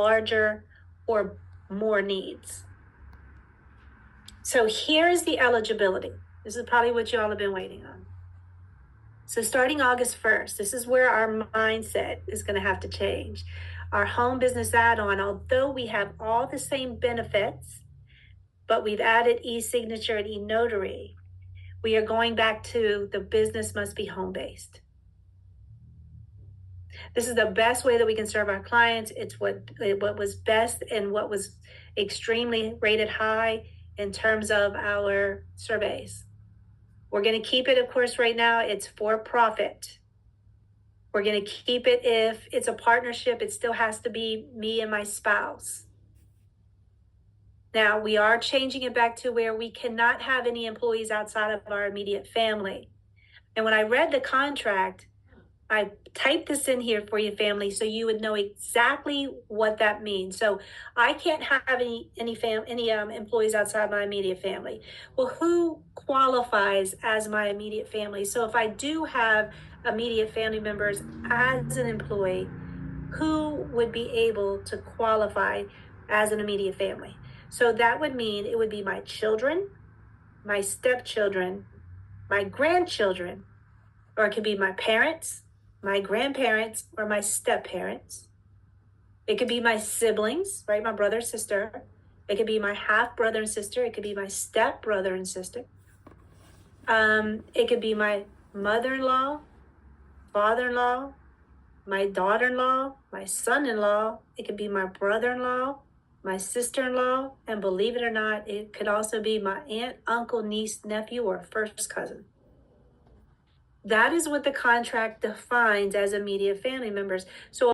larger or more needs. So here's the eligibility. This is probably what y'all have been waiting on. So starting August 1st, this is where our mindset is going to have to change. Our home business add-on, although we have all the same benefits, but we've added e-signature and enotary, we are going back to the business must be home-based. This is the best way that we can serve our clients. It's what was best and what was extremely rated high in terms of our surveys. We're going to keep it, of course, right now, it's for profit. We're going to keep it if it's a partnership, it still has to be me and my spouse. Now, we are changing it back to where we cannot have any employees outside of our immediate family. And when I read the contract, I typed this in here for you, family, so you would know exactly what that means. So I can't have any employees outside my immediate family. Well, who qualifies as my immediate family? So if I do have immediate family members as an employee, who would be able to qualify as an immediate family? So that would mean it would be my children, my stepchildren, my grandchildren, or it could be my parents, my grandparents, or my step-parents. It could be my siblings, right? My brother, sister. It could be my half brother and sister. It could be my step brother and sister. It could be my mother-in-law, father-in-law, my daughter-in-law, my son-in-law. It could be my brother-in-law, my sister-in-law, and believe it or not, it could also be my aunt, uncle, niece, nephew, or first cousin. That is what the contract defines as immediate family members. So